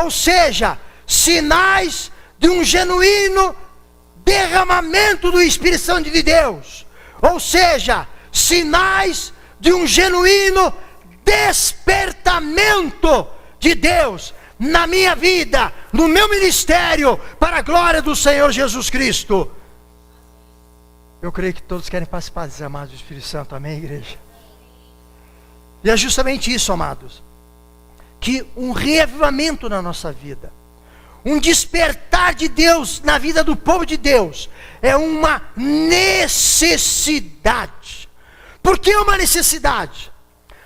Ou seja, sinais de um genuíno derramamento do Espírito Santo de Deus. Ou seja, sinais de um genuíno despertamento de Deus na minha vida, no meu ministério, para a glória do Senhor Jesus Cristo. Eu creio que todos querem participar dos amados do Espírito Santo, amém, igreja? E é justamente isso, amados, que um reavivamento na nossa vida, um despertar de Deus na vida do povo de Deus, é uma necessidade. Por que uma necessidade?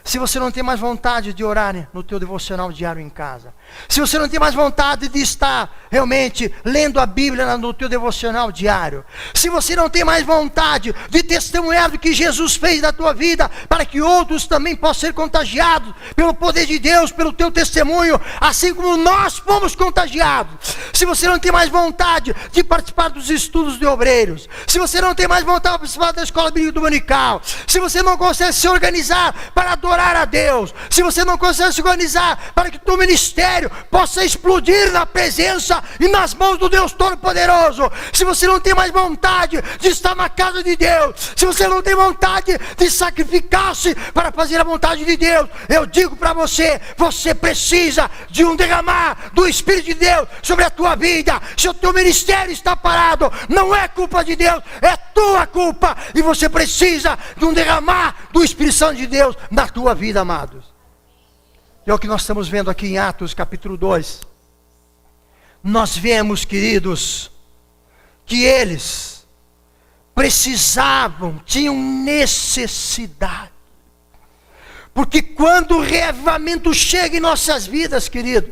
Se você não tem mais vontade de orar no teu devocional diário em casa, se você não tem mais vontade de estar realmente lendo a Bíblia no teu devocional diário, se você não tem mais vontade de testemunhar do que Jesus fez na tua vida, para que outros também possam ser contagiados pelo poder de Deus, pelo teu testemunho, assim como nós fomos contagiados, se você não tem mais vontade de participar dos estudos de obreiros, se você não tem mais vontade de participar da escola bíblica dominical, se você não consegue se organizar para adorar a Deus, se você não consegue se organizar para que o teu ministério possa explodir na presença e nas mãos do Deus Todo-Poderoso, se você não tem mais vontade de estar na casa de Deus, se você não tem vontade de sacrificar-se para fazer a vontade de Deus, eu digo para você, você precisa de um derramar do Espírito de Deus sobre a tua vida. Se o teu ministério está parado, não é culpa de Deus, é tua culpa, e você precisa de um derramar do Espírito Santo de Deus na tua vida, amados. É o que nós estamos vendo aqui em Atos capítulo 2. Nós vemos, queridos, que eles precisavam, tinham necessidade. Porque quando o reavivamento chega em nossas vidas, querido,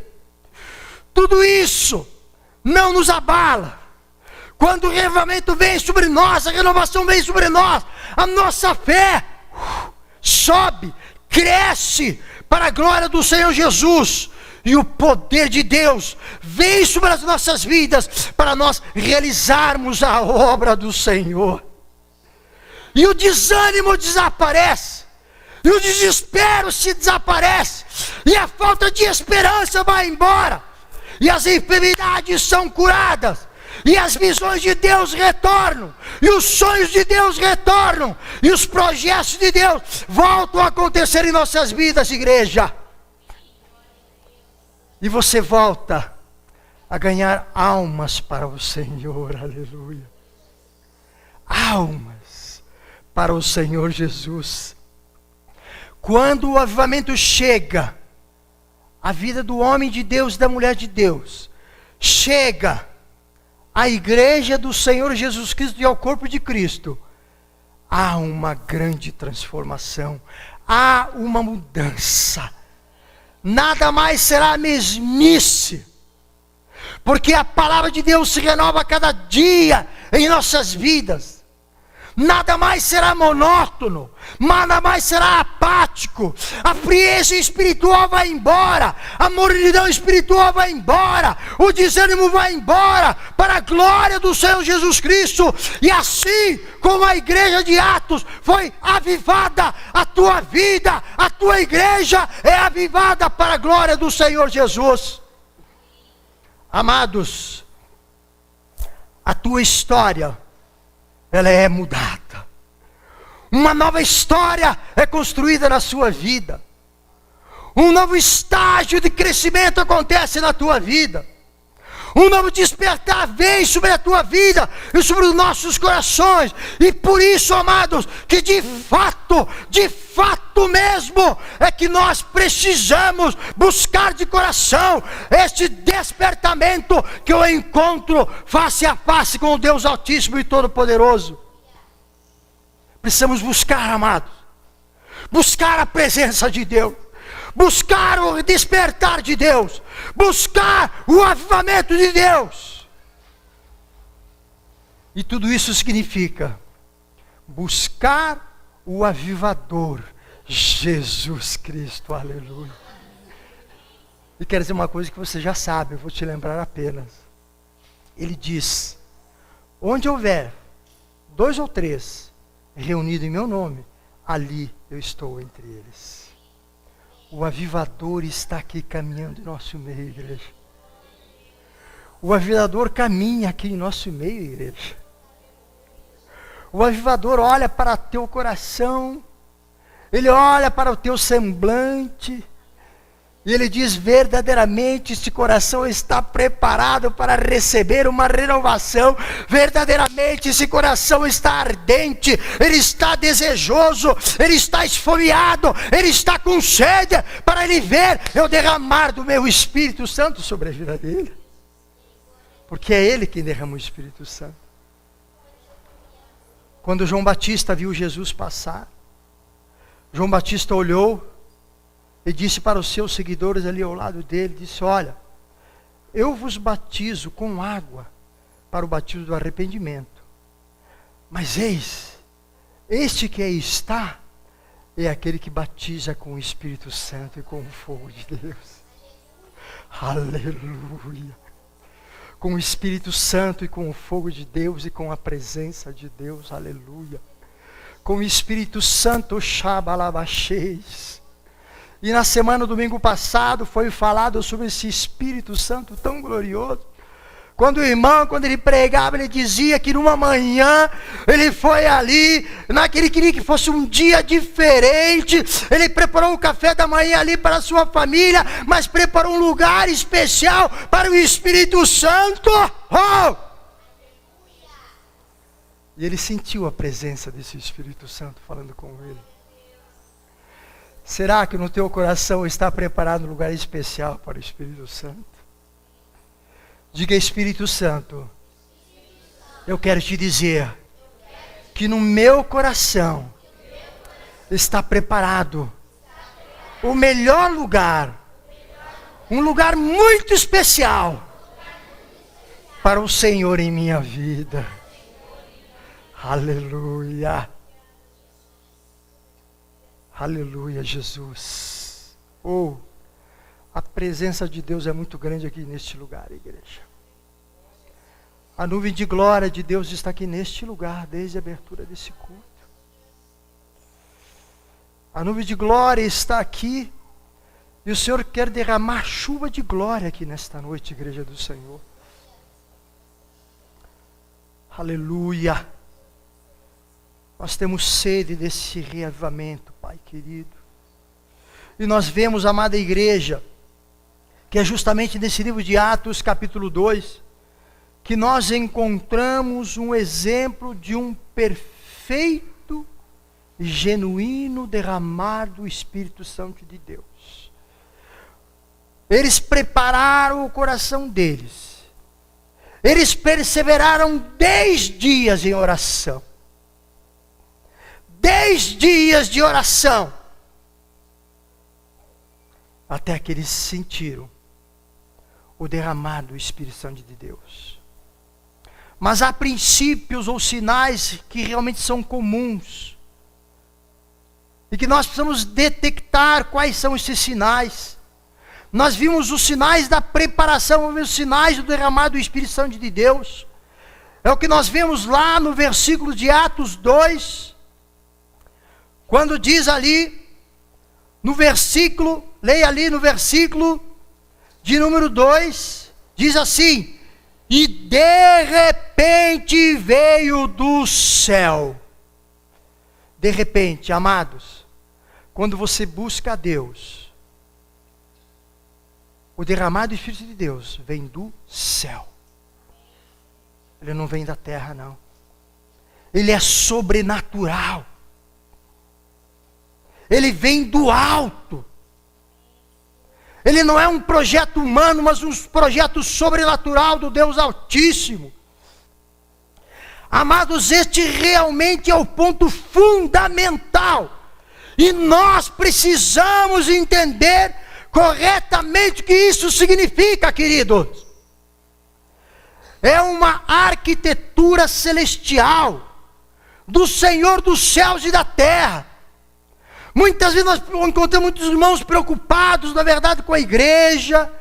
tudo isso não nos abala. Quando o reavivamento vem sobre nós, a renovação vem sobre nós, a nossa fé sobe, cresce para a glória do Senhor Jesus, e o poder de Deus vem sobre as nossas vidas para nós realizarmos a obra do Senhor. E o desânimo desaparece, e o desespero se desaparece, e a falta de esperança vai embora, e as enfermidades são curadas, e as visões de Deus retornam, e os sonhos de Deus retornam, e os projetos de Deus voltam a acontecer em nossas vidas, igreja. E você volta a ganhar almas para o Senhor, aleluia. Almas para o Senhor Jesus. Quando o avivamento chega, a vida do homem de Deus e da mulher de Deus chega a igreja do Senhor Jesus Cristo e ao corpo de Cristo, há uma grande transformação, há uma mudança, nada mais será a mesmice, porque a palavra de Deus se renova a cada dia em nossas vidas. Nada mais será monótono, nada mais será apático, a frieza espiritual vai embora, a mornidão espiritual vai embora, o desânimo vai embora, para a glória do Senhor Jesus Cristo. E assim como a igreja de Atos foi avivada, a tua vida, a tua igreja é avivada para a glória do Senhor Jesus. Amados, a tua história, ela é mudada. Uma nova história é construída na sua vida. Um novo estágio de crescimento acontece na tua vida. Um novo despertar vem sobre a tua vida e sobre os nossos corações. E por isso, amados, que de fato mesmo, é que nós precisamos buscar de coração este despertamento que eu encontro face a face com o Deus Altíssimo e Todo-Poderoso. Precisamos buscar, amados, buscar a presença de Deus, buscar o despertar de Deus, buscar o avivamento de Deus. E tudo isso significa buscar o avivador, Jesus Cristo, aleluia. E quero dizer uma coisa que você já sabe, eu vou te lembrar apenas. Ele diz: onde houver 2 ou 3 reunidos em meu nome, ali eu estou entre eles. O avivador está aqui caminhando em nosso meio, igreja. O avivador caminha aqui em nosso meio, igreja. O avivador olha para teu coração, ele olha para o teu semblante, e ele diz: verdadeiramente este coração está preparado para receber uma renovação. Verdadeiramente esse coração está ardente, ele está desejoso, ele está esfomeado, ele está com sede, para ele ver eu derramar do meu Espírito Santo sobre a vida dele. Porque é ele quem derrama o Espírito Santo. Quando João Batista viu Jesus passar, João Batista olhou e disse para os seus seguidores ali ao lado dele, disse: olha, eu vos batizo com água para o batismo do arrependimento. Mas eis, este que aí está, é aquele que batiza com o Espírito Santo e com o fogo de Deus. Aleluia! Com o Espírito Santo e com o fogo de Deus e com a presença de Deus. Aleluia! Com o Espírito Santo, Shabalabaxês. E na semana, domingo passado, foi falado sobre esse Espírito Santo tão glorioso. Quando o irmão, quando ele pregava, ele dizia que numa manhã, ele foi ali, ele queria que fosse um dia diferente. Ele preparou o café da manhã ali para a sua família, mas preparou um lugar especial para o Espírito Santo. Oh! E ele sentiu a presença desse Espírito Santo falando com ele. Será que no teu coração está preparado um lugar especial para o Espírito Santo? Diga: Espírito Santo, eu quero te dizer que no meu coração está preparado o melhor lugar, um lugar muito especial para o Senhor em minha vida. Aleluia. Aleluia, Jesus. Oh, a presença de Deus é muito grande aqui neste lugar, igreja. A nuvem de glória de Deus está aqui neste lugar, desde a abertura desse culto. A nuvem de glória está aqui, e o Senhor quer derramar chuva de glória aqui nesta noite, igreja do Senhor. Aleluia. Nós temos sede desse reavivamento, Pai querido. E nós vemos, amada igreja, que é justamente nesse livro de Atos, capítulo 2, que nós encontramos um exemplo de um perfeito e genuíno derramar do Espírito Santo de Deus. Eles prepararam o coração deles. Eles perseveraram 10 dias em oração. 10 dias de oração, até que eles sentiram o derramar do Espírito Santo de Deus. Mas há princípios ou sinais que realmente são comuns, e que nós precisamos detectar quais são esses sinais. Nós vimos os sinais da preparação, os sinais do derramar do Espírito Santo de Deus. É o que nós vemos lá no versículo de Atos 2, quando diz ali, no versículo, leia ali no versículo de número 2, diz assim: e de repente veio do céu. De repente, amados, quando você busca a Deus, o derramar do Espírito de Deus vem do céu. Ele não vem da terra, não. Ele é sobrenatural. Ele vem do alto. Ele não é um projeto humano, mas um projeto sobrenatural do Deus Altíssimo. Amados, este realmente é o ponto fundamental. E nós precisamos entender corretamente o que isso significa, queridos. É uma arquitetura celestial do Senhor dos céus e da terra. Muitas vezes nós encontramos muitos irmãos preocupados, na verdade, com a igreja,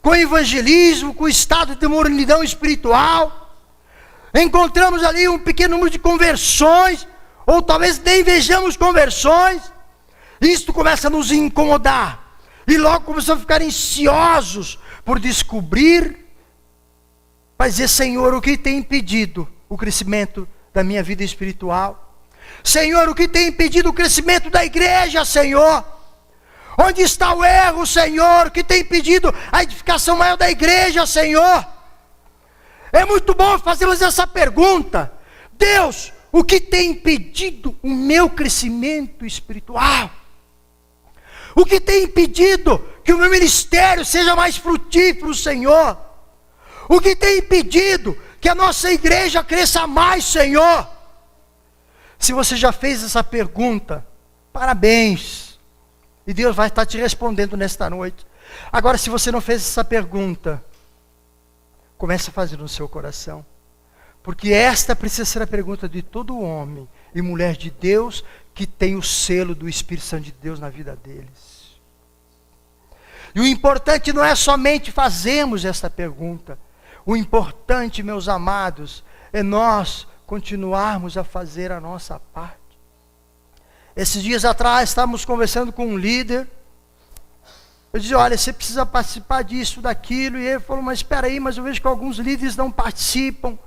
com o evangelismo, com o estado de mornidão espiritual. Encontramos ali um pequeno número de conversões, ou talvez nem vejamos conversões. Isto começa a nos incomodar. E logo começamos a ficar ansiosos por descobrir para dizer: Senhor, o que tem impedido o crescimento da minha vida espiritual? Senhor, o que tem impedido o crescimento da igreja, Senhor? Onde está o erro, Senhor? O que tem impedido a edificação maior da igreja, Senhor? É muito bom fazermos essa pergunta. Deus, o que tem impedido o meu crescimento espiritual? O que tem impedido que o meu ministério seja mais frutífero, Senhor? O que tem impedido que a nossa igreja cresça mais, Senhor? Se você já fez essa pergunta, parabéns. E Deus vai estar te respondendo nesta noite. Agora, se você não fez essa pergunta, comece a fazer no seu coração. Porque esta precisa ser a pergunta de todo homem e mulher de Deus que tem o selo do Espírito Santo de Deus na vida deles. E o importante não é somente fazermos esta pergunta. O importante, meus amados, é nós continuarmos a fazer a nossa parte. Esses dias atrás estávamos conversando com um líder. Eu disse: olha, você precisa participar disso, daquilo. E ele falou: mas espera aí, mas eu vejo que alguns líderes não participam.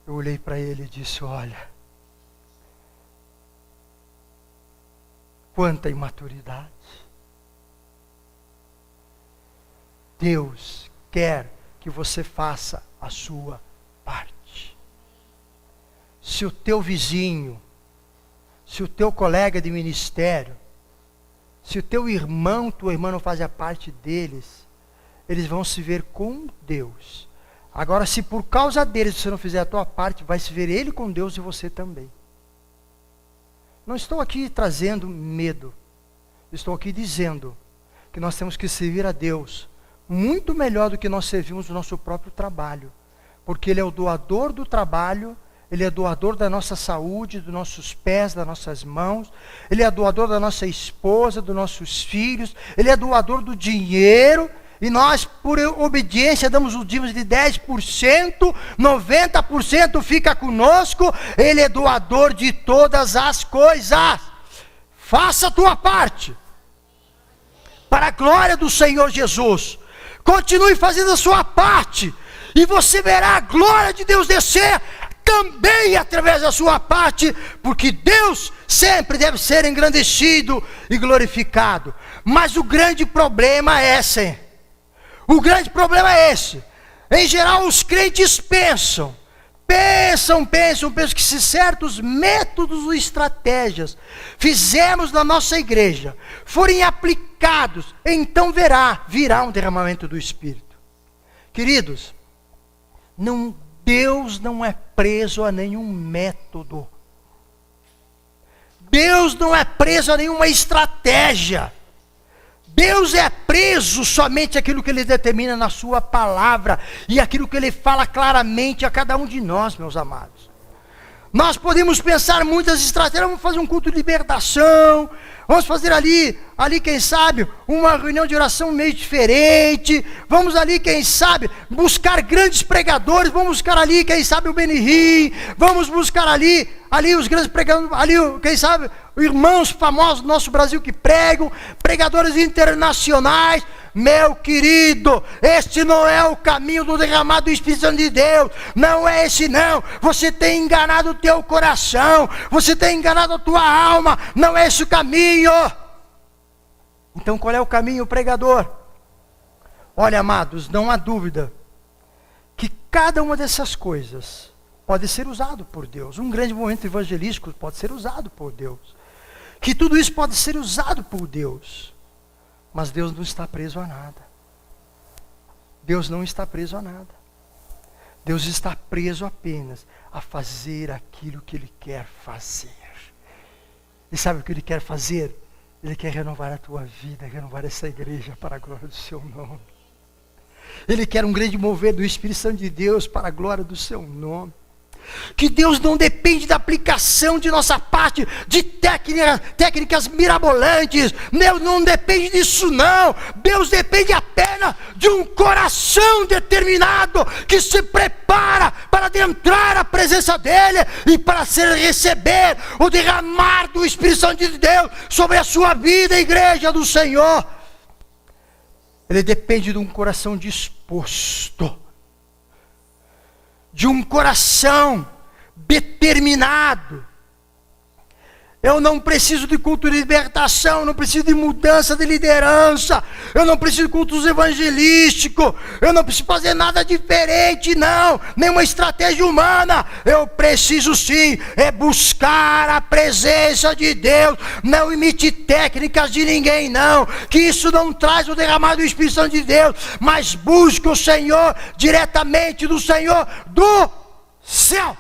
Eu olhei para ele e disse: olha, quanta imaturidade. Deus quer que você faça a sua parte. Se o teu vizinho, se o teu colega de ministério, se o teu irmão, tua irmã não faz a parte deles, eles vão se ver com Deus. Agora, se por causa deles você não fizer a tua parte, vai se ver ele com Deus e você também. Não estou aqui trazendo medo. Estou aqui dizendo que nós temos que servir a Deus muito melhor do que nós servimos o nosso próprio trabalho. Porque Ele é o doador do trabalho, Ele é doador da nossa saúde, dos nossos pés, das nossas mãos. Ele é doador da nossa esposa, dos nossos filhos. Ele é doador do dinheiro. E nós, por obediência, damos o dízimo de 10%, 90% fica conosco. Ele é doador de todas as coisas. Faça a tua parte, para a glória do Senhor Jesus. Continue fazendo a sua parte, e você verá a glória de Deus descer também através da sua parte, porque Deus sempre deve ser engrandecido e glorificado. Mas o grande problema é esse. O grande problema é esse. Em geral, os crentes pensam que se certos métodos ou estratégias fizermos na nossa igreja forem aplicados, então virá um derramamento do Espírito. Queridos, Deus não é preso a nenhum método. Deus não é preso a nenhuma estratégia. Deus é preso somente àquilo que Ele determina na sua palavra e aquilo que Ele fala claramente a cada um de nós, meus amados. Nós podemos pensar muitas estratégias. Vamos fazer um culto de libertação, vamos fazer ali quem sabe, uma reunião de oração meio diferente, vamos ali, quem sabe, buscar grandes pregadores, vamos buscar ali, quem sabe, o Benihim, vamos buscar ali os grandes pregadores, ali, quem sabe, irmãos famosos do nosso Brasil que pregam, pregadores internacionais. Meu querido, este não é o caminho do derramado do Espírito Santo de Deus. Não é esse não. Você tem enganado o teu coração, você tem enganado a tua alma. Não é esse o caminho. Então qual é o caminho, pregador? Olha, amados, não há dúvida que cada uma dessas coisas pode ser usado por Deus. Um grande movimento evangelístico pode ser usado por Deus. Que tudo isso pode ser usado por Deus. Mas Deus não está preso a nada. Deus não está preso a nada. Deus está preso apenas a fazer aquilo que Ele quer fazer. E sabe o que Ele quer fazer? Ele quer renovar a tua vida, renovar essa igreja para a glória do seu nome. Ele quer um grande mover do Espírito Santo de Deus para a glória do seu nome. Que Deus não depende da aplicação de nossa parte, de técnicas mirabolantes. Deus não depende disso não. Deus depende apenas de um coração determinado, que se prepara para adentrar a presença dEle e para receber o derramar do Espírito Santo de Deus sobre a sua vida, igreja do Senhor. Ele depende de um coração disposto. de um coração determinado. Eu não preciso de culto de libertação, eu não preciso de mudança de liderança, eu não preciso de cultos evangelísticos, eu não preciso fazer nada diferente, não, nenhuma estratégia humana. Eu preciso sim, buscar a presença de Deus, não imite técnicas de ninguém, não, que isso não traz o derramado do Espírito Santo de Deus, mas busque o Senhor, diretamente do Senhor do céu.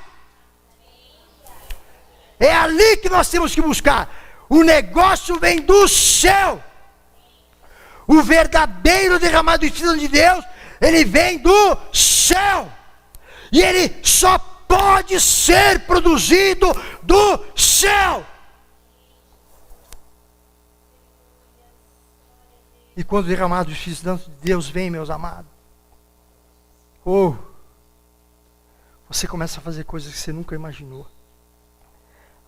É ali que nós temos que buscar. O negócio vem do céu. O verdadeiro derramado do Espírito de Deus, ele vem do céu. E ele só pode ser produzido do céu. E quando o derramado do Espírito de Deus vem, meus amados, você começa a fazer coisas que você nunca imaginou.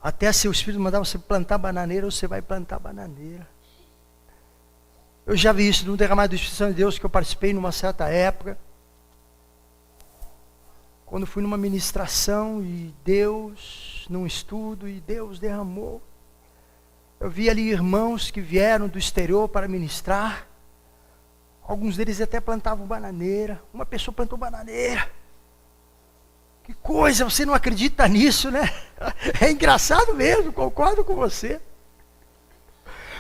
Até se o Espírito mandar você plantar bananeira, você vai plantar bananeira. Eu já vi isso no derramado do Espírito Santo de Deus que eu participei numa certa época. Quando fui numa ministração e Deus, num estudo, e Deus derramou. Eu vi ali irmãos que vieram do exterior para ministrar. Alguns deles até plantavam bananeira. Uma pessoa plantou bananeira. Que coisa, você não acredita nisso, né? É engraçado mesmo, concordo com você.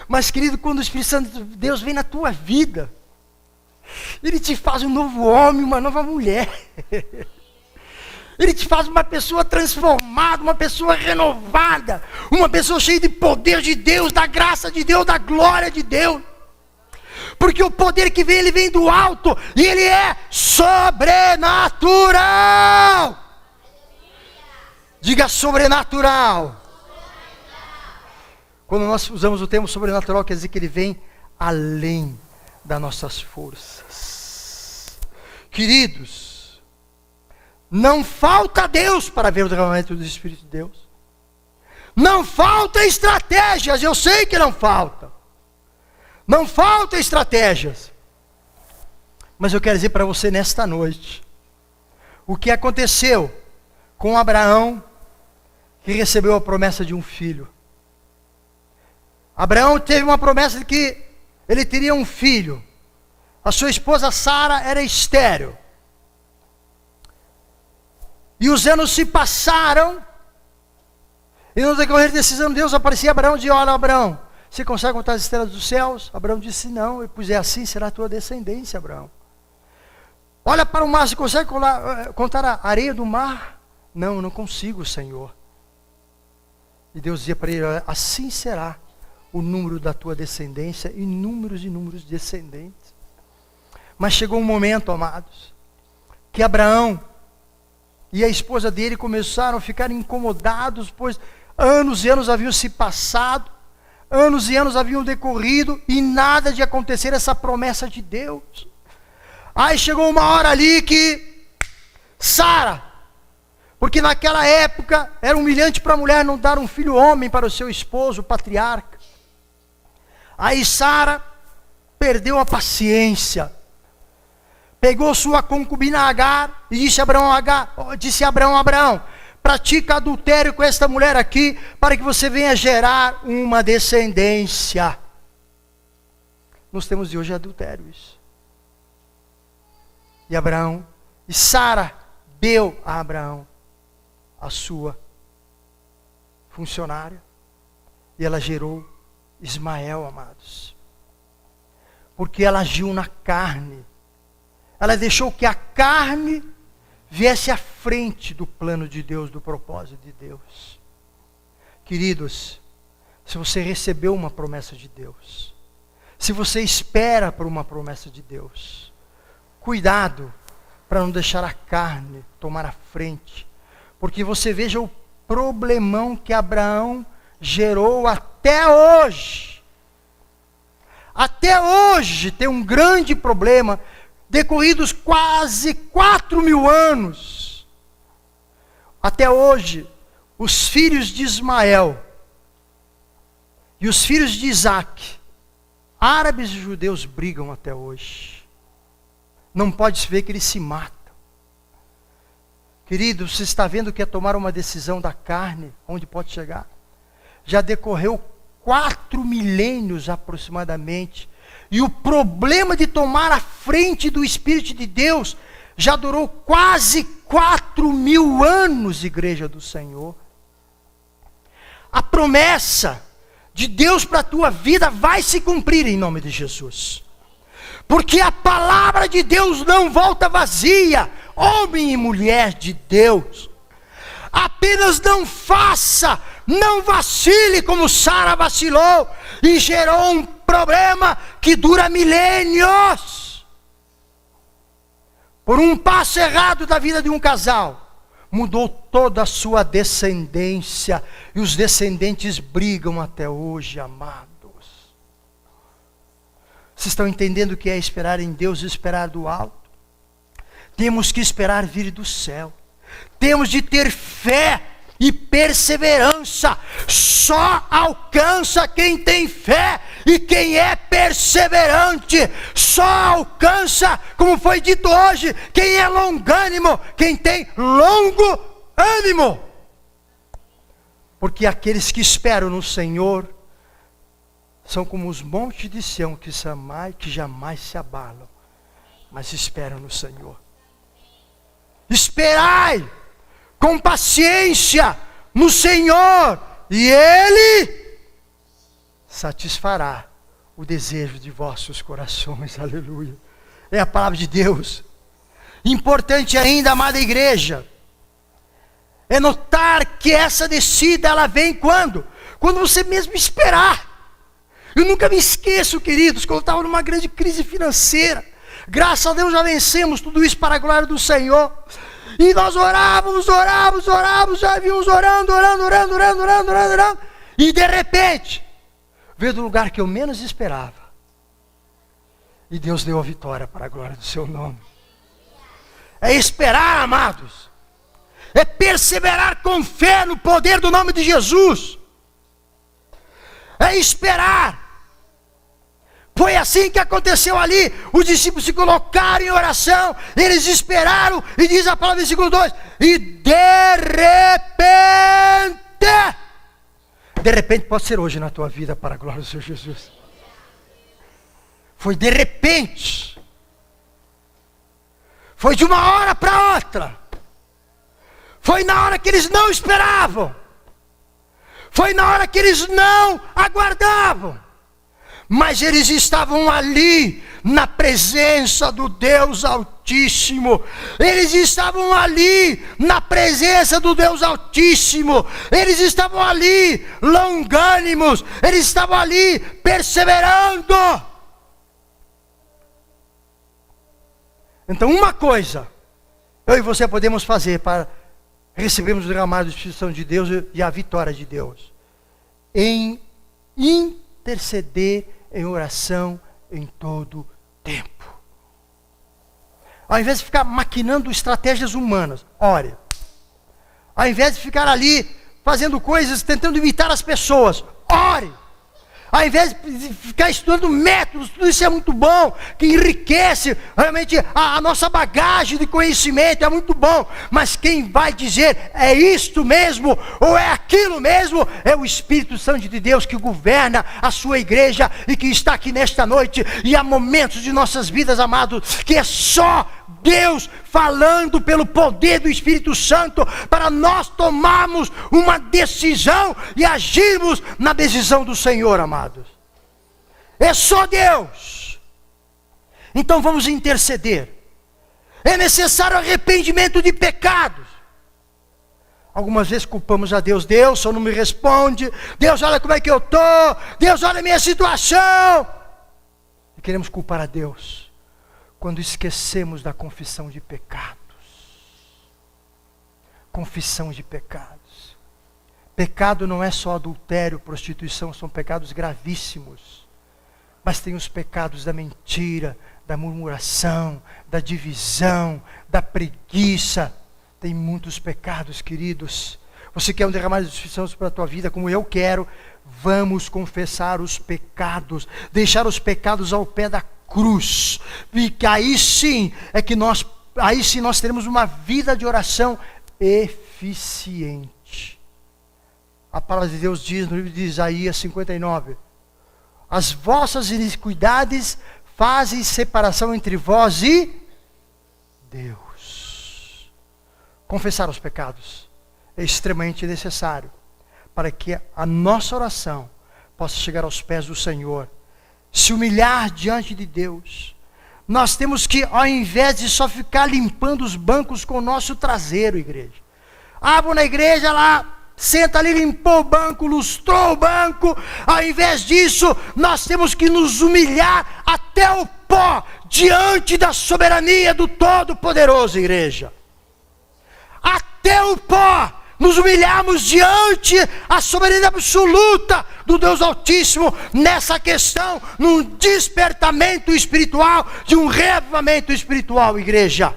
Mas querido, quando o Espírito Santo de Deus vem na tua vida, ele te faz um novo homem, uma nova mulher. Ele te faz uma pessoa transformada, uma pessoa renovada, uma pessoa cheia de poder de Deus, da graça de Deus, da glória de Deus. Porque o poder que vem, ele vem do alto, e ele é sobrenatural. Diga sobrenatural. Quando nós usamos o termo sobrenatural, quer dizer que ele vem além das nossas forças. Queridos, não falta Deus para ver o derramamento do Espírito de Deus. Não falta estratégias, eu sei que não falta. Não falta estratégias. Mas eu quero dizer para você nesta noite, o que aconteceu com Abraão, que recebeu a promessa de um filho. Abraão teve uma promessa de que ele teria um filho. A sua esposa Sara era estéril. E os anos se passaram. E no decorrer desses anos, Deus aparecia a Abraão e dizia: olha, Abraão, você consegue contar as estrelas dos céus? Abraão disse: não. E pois é assim, será a tua descendência, Abraão. Olha para o mar, você consegue contar a areia do mar? Não, eu não consigo, Senhor. E Deus dizia para ele: assim será o número da tua descendência, inúmeros de descendentes. Mas chegou um momento, amados, que Abraão e a esposa dele começaram a ficar incomodados, pois anos e anos haviam se passado, anos e anos haviam decorrido, e nada de acontecer essa promessa de Deus. Aí chegou uma hora ali que Sara, porque naquela época era humilhante para a mulher não dar um filho homem para o seu esposo, o patriarca. Aí Sara perdeu a paciência, pegou sua concubina Agar e disse a Abraão: pratica adultério com esta mulher aqui, para que você venha gerar uma descendência. Nos tempos de hoje é adultério isso. E Sara deu a Abraão a sua funcionária, e ela gerou Ismael, amados. Porque ela agiu na carne. Ela deixou que a carne viesse à frente do plano de Deus, do propósito de Deus. Queridos, se você recebeu uma promessa de Deus, se você espera por uma promessa de Deus, cuidado para não deixar a carne tomar a frente. Porque você veja o problemão que Abraão gerou até hoje. Até hoje tem um grande problema, decorridos quase 4.000 anos. Até hoje, os filhos de Ismael e os filhos de Isaac, árabes e judeus, brigam até hoje. Não pode se ver que eles se matam. Querido, você está vendo que é tomar uma decisão da carne, onde pode chegar? Já decorreu 4 milênios aproximadamente, e o problema de tomar a frente do Espírito de Deus já durou quase 4.000 anos, igreja do Senhor. A promessa de Deus para a tua vida vai se cumprir em nome de Jesus. Porque a palavra de Deus não volta vazia, homem e mulher de Deus. Apenas não faça, não vacile como Sara vacilou e gerou um problema que dura milênios. Por um passo errado da vida de um casal, mudou toda a sua descendência, e os descendentes brigam até hoje, amados. Vocês estão entendendo o que é esperar em Deus e esperar do alto? Temos que esperar vir do céu. Temos de ter fé e perseverança. Só alcança quem tem fé e quem é perseverante. Só alcança, como foi dito hoje, quem é longânimo, quem tem longo ânimo. Porque aqueles que esperam no Senhor são como os montes de Sião que jamais se abalam, mas esperam no Senhor. Esperai com paciência no Senhor, e Ele satisfará o desejo de vossos corações. Aleluia. É a palavra de Deus. Importante ainda, amada igreja, é notar que essa descida, ela vem quando? Quando você mesmo esperar. Eu nunca me esqueço, queridos, quando eu estava numa grande crise financeira. Graças a Deus já vencemos tudo isso para a glória do Senhor. E nós orávamos, já vimos orando. E de repente, veio do lugar que eu menos esperava. E Deus deu a vitória para a glória do seu nome. É esperar, amados. É perseverar com fé no poder do nome de Jesus. É esperar. Foi assim que aconteceu ali. Os discípulos se colocaram em oração, eles esperaram, e diz a palavra no versículo 2, e de repente pode ser hoje na tua vida, para a glória do Senhor Jesus. Foi de repente. Foi de uma hora para outra. Foi na hora que eles não esperavam. Foi na hora que eles não aguardavam. Mas eles estavam ali, na presença do Deus Altíssimo. Eles estavam ali, na presença do Deus Altíssimo. Eles estavam ali, longânimos. Eles estavam ali, perseverando. Então, uma coisa, eu e você podemos fazer para recebermos o derramado do Espírito Santo de Deus e a vitória de Deus. Em interceder em oração em todo tempo. Ao invés de ficar maquinando estratégias humanas, ore. Ao invés de ficar ali fazendo coisas, tentando imitar as pessoas, ore. Ao invés de ficar estudando métodos, tudo isso é muito bom, que enriquece realmente a nossa bagagem de conhecimento, é muito bom. Mas quem vai dizer é isto mesmo, ou é aquilo mesmo, é o Espírito Santo de Deus que governa a sua igreja e que está aqui nesta noite. E há momentos de nossas vidas, amados, que é só Deus falando pelo poder do Espírito Santo para nós tomarmos uma decisão e agirmos na decisão do Senhor, amados. É só Deus. Então vamos interceder. É necessário arrependimento de pecados. Algumas vezes culpamos a Deus. Deus só não me responde. Deus, olha como é que eu estou. Deus, olha a minha situação. E queremos culpar a Deus quando esquecemos da confissão de pecados. Confissão de pecados. Pecado não é só adultério, prostituição, são pecados gravíssimos. Mas tem os pecados da mentira, da murmuração, da divisão, da preguiça. Tem muitos pecados, queridos. Você quer um derramamento de Espírito Santo para a tua vida, como eu quero? Vamos confessar os pecados, deixar os pecados ao pé da cruz, e aí sim nós teremos uma vida de oração eficiente. A palavra de Deus diz no livro de Isaías 59, as vossas iniquidades fazem separação entre vós e Deus. Confessar os pecados é extremamente necessário para que a nossa oração possa chegar aos pés do Senhor, se humilhar diante de Deus. Nós temos que, ao invés de só ficar limpando os bancos com o nosso traseiro, igreja. Vou na igreja lá, senta ali, limpou o banco, lustrou o banco. Ao invés disso, nós temos que nos humilhar até o pó, diante da soberania do Todo-Poderoso, igreja. Até o pó. Nos humilharmos diante a soberania absoluta do Deus Altíssimo, nessa questão, num despertamento espiritual, de um reavivamento espiritual, igreja.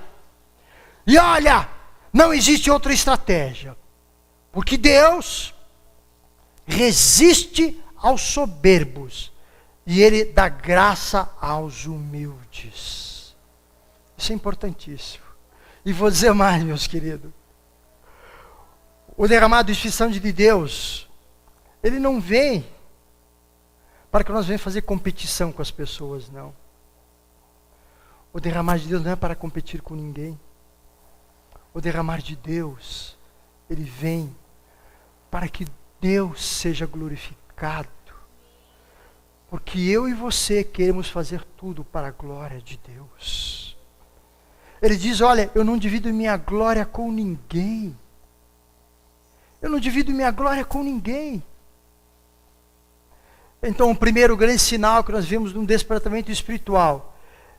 E olha, não existe outra estratégia, porque Deus resiste aos soberbos, e Ele dá graça aos humildes. Isso é importantíssimo. E vou dizer mais, meus queridos. O derramado do Espírito Santo de Deus, ele não vem para que nós venhamos fazer competição com as pessoas, não. O derramar de Deus não é para competir com ninguém. O derramar de Deus, ele vem para que Deus seja glorificado. Porque eu e você queremos fazer tudo para a glória de Deus. Ele diz, olha, eu não divido minha glória com ninguém. Eu não divido minha glória com ninguém. Então, o primeiro grande sinal que nós vemos num despertamento espiritual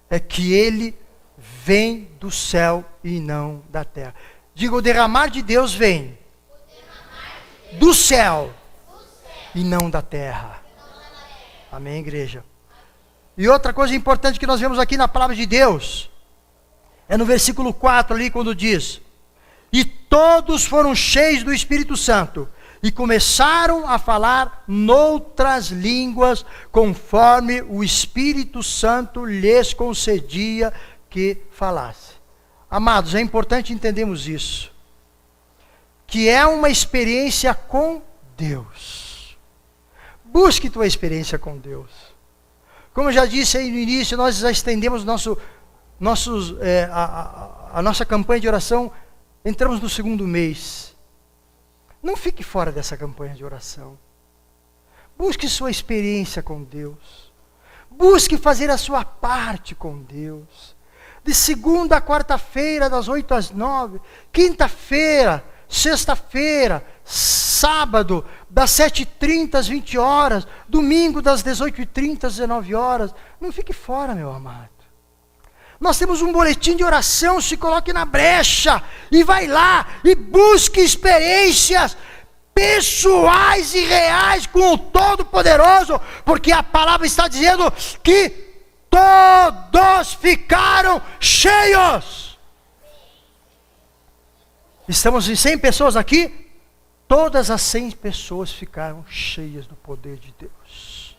é que ele vem do céu e não da terra. Diga, o derramar de Deus vem do céu e não da terra. Amém, igreja? E outra coisa importante que nós vemos aqui na palavra de Deus é no versículo 4 ali, quando diz: e todos foram cheios do Espírito Santo, e começaram a falar noutras línguas, conforme o Espírito Santo lhes concedia que falasse. Amados, é importante entendermos isso, que é uma experiência com Deus. Busque tua experiência com Deus. Como eu já disse aí no início, nós já estendemos a nossa campanha de oração. Entramos no segundo mês. Não fique fora dessa campanha de oração. Busque sua experiência com Deus. Busque fazer a sua parte com Deus. De segunda a quarta-feira, das 8 às 9. Quinta-feira, sexta-feira, sábado, das 7h30 às 20 horas. Domingo, das 18h30 às 19 horas. Não fique fora, meu amado. Nós temos um boletim de oração, se coloque na brecha e vai lá e busque experiências pessoais e reais com o Todo-Poderoso, porque a palavra está dizendo que todos ficaram cheios. Estamos em 100 pessoas aqui, todas as 100 pessoas ficaram cheias do poder de Deus.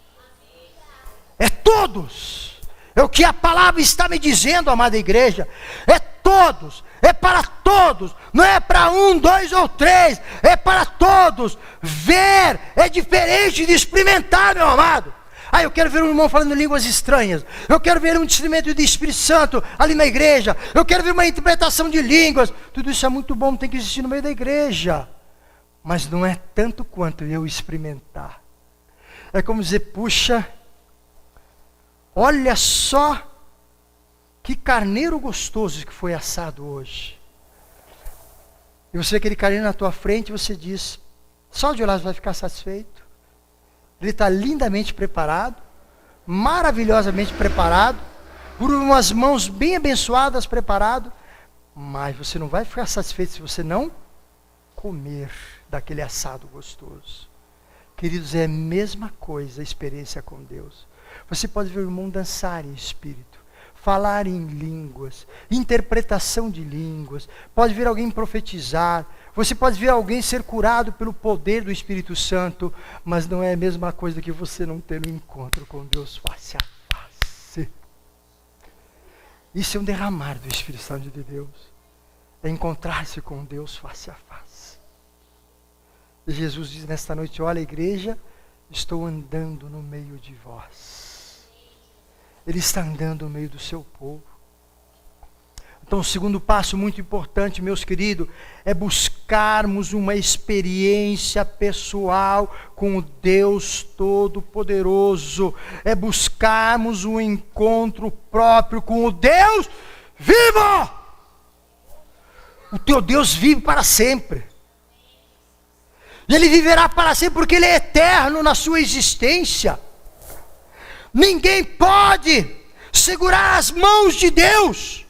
É todos. É o que a palavra está me dizendo, amada igreja. É todos, é para todos. Não é para 1, 2 ou 3. É para todos. Ver é diferente de experimentar, meu amado. Eu quero ver um irmão falando línguas estranhas. Eu quero ver um discernimento do Espírito Santo ali na igreja. Eu quero ver uma interpretação de línguas. Tudo isso é muito bom, tem que existir no meio da igreja. Mas não é tanto quanto eu experimentar. É como dizer, puxa, olha só que carneiro gostoso que foi assado hoje. E você vê aquele carneiro na tua frente, você diz, só de olhar você vai ficar satisfeito. Ele está lindamente preparado, maravilhosamente preparado, por umas mãos bem abençoadas preparado, mas você não vai ficar satisfeito se você não comer daquele assado gostoso. Queridos, é a mesma coisa a experiência com Deus. Você pode ver o irmão dançar em espírito, falar em línguas, interpretação de línguas, pode ver alguém profetizar, você pode ver alguém ser curado pelo poder do Espírito Santo, mas não é a mesma coisa que você não ter um encontro com Deus face a face. Isso é um derramar do Espírito Santo de Deus. é encontrar-se com Deus face a face. E Jesus diz nesta noite: olha, igreja, estou andando no meio de vós. Ele está andando no meio do seu povo. Então, o segundo passo muito importante, meus queridos, é buscarmos uma experiência pessoal com o Deus Todo-Poderoso. É buscarmos um encontro próprio com o Deus vivo. O teu Deus vive para sempre. E Ele viverá para sempre porque Ele é eterno na sua existência. Ninguém pode segurar as mãos de Deus.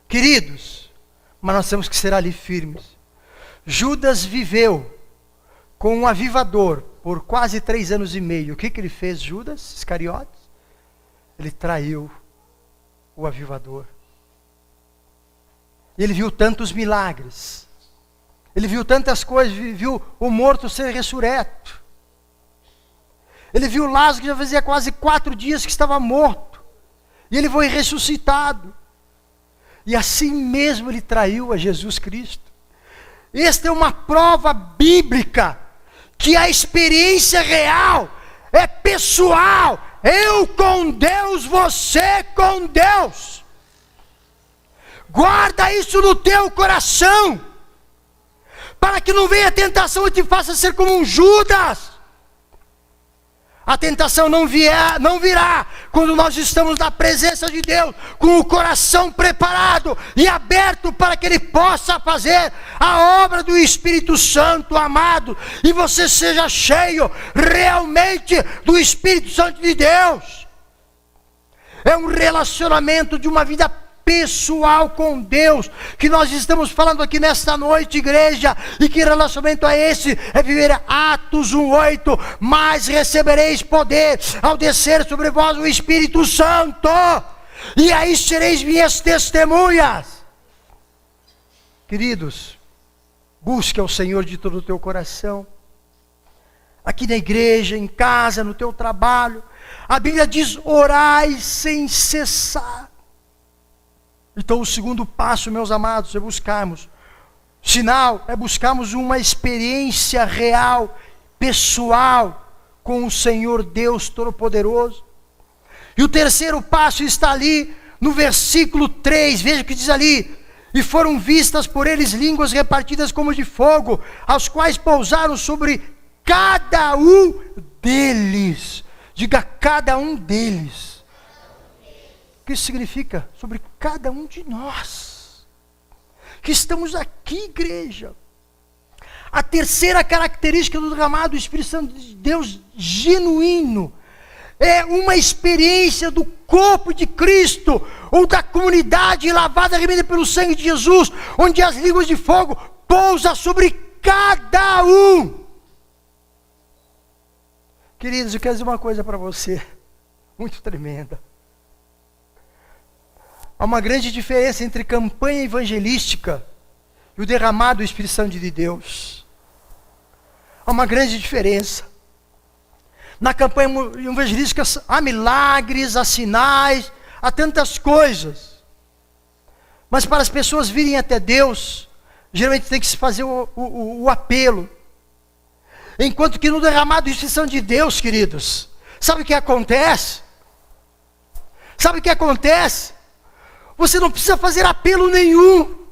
Queridos, mas nós temos que ser ali firmes. Judas viveu com um avivador por quase 3 anos e meio. O que ele fez, Judas Iscariotes? Ele traiu o avivador. Ele viu tantos milagres. Ele viu tantas coisas, viu o morto ser ressurreto. Ele viu Lázaro que já fazia quase 4 dias que estava morto. E ele foi ressuscitado. E assim mesmo ele traiu a Jesus Cristo. Esta é uma prova bíblica que a experiência real é pessoal. Eu com Deus, você com Deus. Guarda isso no teu coração, para que não venha a tentação e te faça ser como um Judas. A tentação não virá quando nós estamos na presença de Deus, com o coração preparado e aberto para que Ele possa fazer a obra do Espírito Santo, amado, e você seja cheio realmente do Espírito Santo de Deus. É um relacionamento de uma vida pessoal com Deus, que nós estamos falando aqui nesta noite, igreja. E que relacionamento é esse? É viver Atos 1:8, mas recebereis poder ao descer sobre vós o Espírito Santo, e aí sereis minhas testemunhas. Queridos, busque ao Senhor de todo o teu coração, aqui na igreja, em casa, no teu trabalho. A Bíblia diz: orai sem cessar. Então o segundo passo, meus amados, é buscarmos, sinal, é buscarmos uma experiência real, pessoal, com o Senhor Deus Todo-Poderoso. E o terceiro passo está ali no versículo 3, veja o que diz ali: e foram vistas por eles línguas repartidas como de fogo, as quais pousaram sobre cada um deles. Diga: cada um deles. O que isso significa? Sobre cada um de nós que estamos aqui, igreja. A terceira característica do derramado do Espírito Santo de Deus genuíno é uma experiência do corpo de Cristo, ou da comunidade lavada e remida pelo sangue de Jesus, onde as línguas de fogo pousam sobre cada um. Queridos, eu quero dizer uma coisa para você, muito tremenda. Há uma grande diferença entre campanha evangelística e o derramado do Espírito Santo de Deus. Há uma grande diferença. Na campanha evangelística há milagres, há sinais, há tantas coisas. Mas para as pessoas virem até Deus, geralmente tem que se fazer o apelo. Enquanto que no derramado do Espírito Santo de Deus, queridos, sabe o que acontece? Sabe o que acontece? Você não precisa fazer apelo nenhum.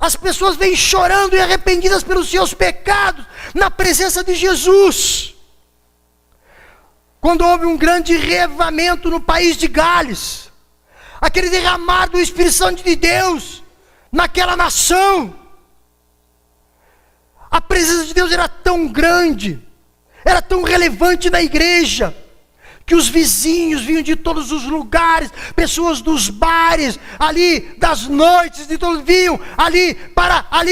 As pessoas vêm chorando e arrependidas pelos seus pecados na presença de Jesus. Quando houve um grande reavivamento no país de Gales, aquele derramar do Espírito Santo de Deus naquela nação, a presença de Deus era tão grande, era tão relevante na igreja, que os vizinhos vinham de todos os lugares, pessoas dos bares, ali das noites, de todos vinham ali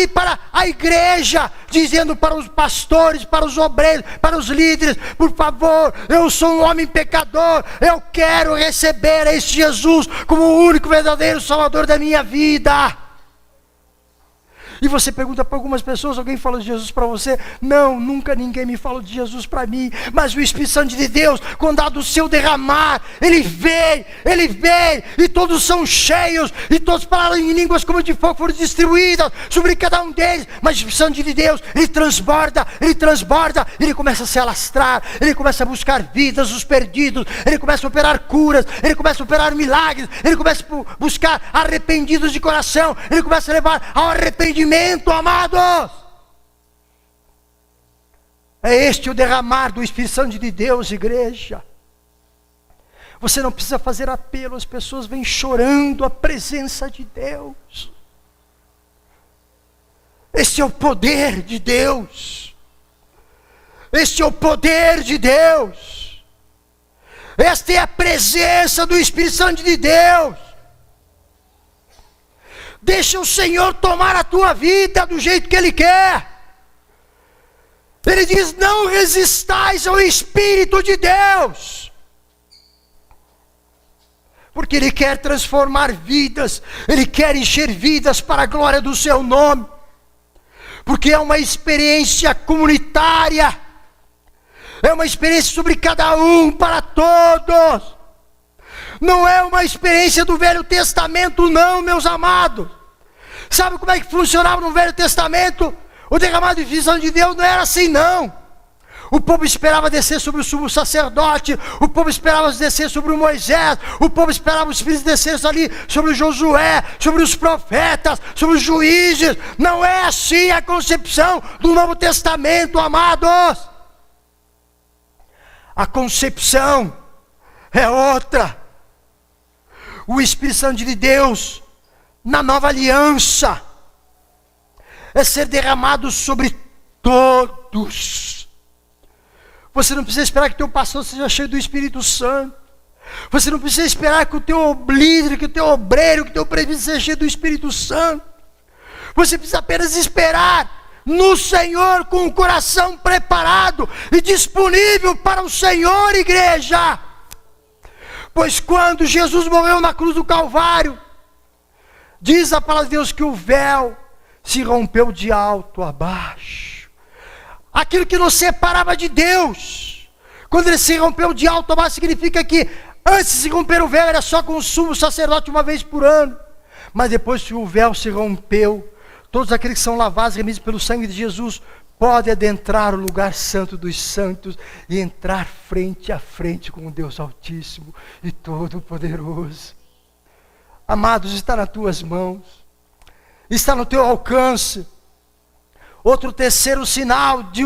para a igreja, dizendo para os pastores, para os obreiros, para os líderes: por favor, eu sou um homem pecador, eu quero receber a este Jesus como o único verdadeiro Salvador da minha vida. E você pergunta para algumas pessoas, alguém falou de Jesus para você? Não, nunca ninguém me falou de Jesus para mim. Mas o Espírito Santo de Deus, quando há do seu derramar, ele veio, e todos são cheios, e todos falaram em línguas como de fogo, foram distribuídas sobre cada um deles. Mas o Espírito Santo de Deus, ele transborda, ele começa a se alastrar, ele começa a buscar vidas, os perdidos, ele começa a operar curas, ele começa a operar milagres, ele começa a buscar arrependidos de coração, ele começa a levar ao arrependimento, amados. É este o derramar do Espírito Santo de Deus, igreja. Você não precisa fazer apelo, as pessoas vêm chorando a presença de Deus. Este é o poder de Deus. Este é o poder de Deus. Esta é a presença do Espírito Santo de Deus. Deixa o Senhor tomar a tua vida do jeito que Ele quer. Ele diz: não resistais ao Espírito de Deus. Porque Ele quer transformar vidas, Ele quer encher vidas para a glória do Seu nome. Porque é uma experiência comunitária, é uma experiência sobre cada um, para todos. Não é uma experiência do Velho Testamento, não, meus amados. Sabe como é que funcionava no Velho Testamento? O derramado do Espírito Santo de Deus não era assim, não. O povo esperava descer sobre o sumo sacerdote, o povo esperava descer sobre o Moisés, o povo esperava o Espírito descer ali sobre o Josué, sobre os profetas, sobre os juízes. Não é assim a concepção do Novo Testamento, amados. A concepção é outra. O Espírito Santo de Deus, na nova aliança, é ser derramado sobre todos. Você não precisa esperar que teu pastor seja cheio do Espírito Santo. Você não precisa esperar que o teu líder, que o teu obreiro, que o teu presbítero seja cheio do Espírito Santo. Você precisa apenas esperar no Senhor com o coração preparado e disponível para o Senhor, igreja. Pois quando Jesus morreu na cruz do Calvário, diz a palavra de Deus que o véu se rompeu de alto a baixo. Aquilo que nos separava de Deus, quando ele se rompeu de alto a baixo, significa que antes de se romper o véu era só com o sumo sacerdote uma vez por ano. Mas depois que o véu se rompeu, todos aqueles que são lavados, remidos pelo sangue de Jesus, podem adentrar o lugar santo dos santos e entrar frente a frente com o Deus Altíssimo e Todo-Poderoso. Amados, está nas tuas mãos, está no teu alcance. Outro terceiro sinal de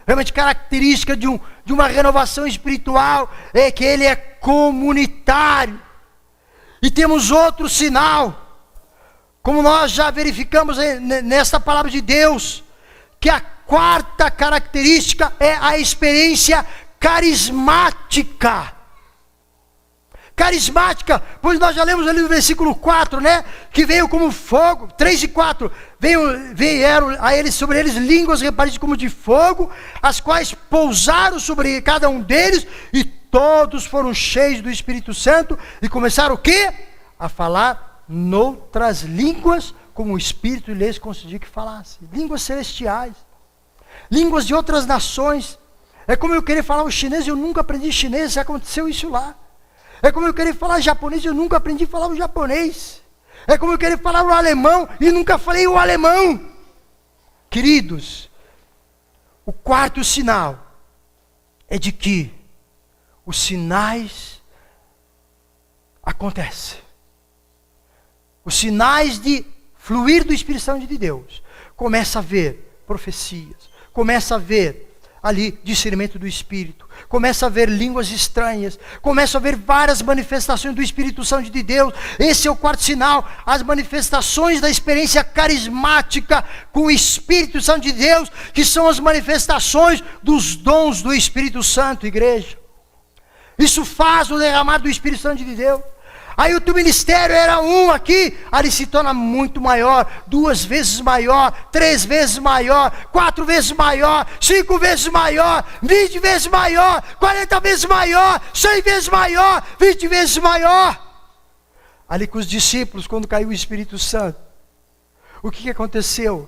realmente característica de uma renovação espiritual é que ele é comunitário. E temos outro sinal, como nós já verificamos nesta palavra de Deus, que a quarta característica é a experiência carismática. Carismática, pois nós já lemos ali no versículo 4, né? Que veio como fogo, 3 e 4, vieram a eles, sobre eles línguas repartidas como de fogo, as quais pousaram sobre cada um deles, e todos foram cheios do Espírito Santo, e começaram o quê? A falar noutras línguas, como o Espírito lhes concedia que falasse. Línguas celestiais, línguas de outras nações. É como eu querer falar o chinês, eu nunca aprendi chinês, já aconteceu isso lá. É como eu querer falar japonês, eu nunca aprendi a falar o japonês. É como eu querer falar o alemão, e nunca falei o alemão. Queridos, o quarto sinal é de que os sinais acontecem. Os sinais de fluir do Espírito Santo de Deus. Começa a ver profecias, começa a ver ali discernimento do Espírito, começa a ver línguas estranhas, começa a ver várias manifestações do Espírito Santo de Deus. Esse é o quarto sinal, as manifestações da experiência carismática com o Espírito Santo de Deus, que são as manifestações dos dons do Espírito Santo, igreja. Isso faz o derramar do Espírito Santo de Deus. Aí o teu ministério era um aqui, ali se torna muito maior, 2 vezes maior, 3 vezes maior, 4 vezes maior, 5 vezes maior, 20 vezes maior, 40 vezes maior, 100 vezes maior, 20 vezes maior. Ali com os discípulos, quando caiu o Espírito Santo, o que aconteceu?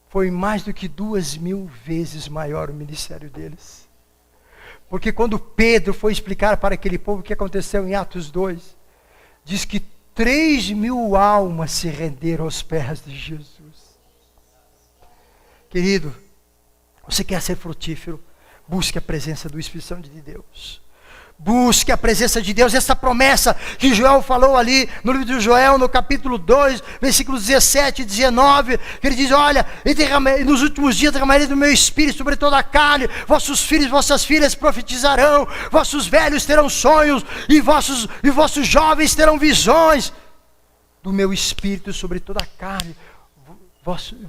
foi mais do que 2.000 vezes maior o ministério deles. Porque quando Pedro foi explicar para aquele povo o que aconteceu em Atos 2, diz que 3.000 almas se renderam aos pés de Jesus. Querido, você quer ser frutífero? Busque a presença do Espírito Santo de Deus. Busque a presença de Deus, essa promessa que Joel falou ali no livro de Joel, no capítulo 2, versículos 17 e 19, que ele diz, olha, nos últimos dias derramarei do meu espírito sobre toda a carne, vossos filhos e vossas filhas profetizarão, vossos velhos terão sonhos, e vossos jovens terão visões, do meu espírito sobre toda a carne,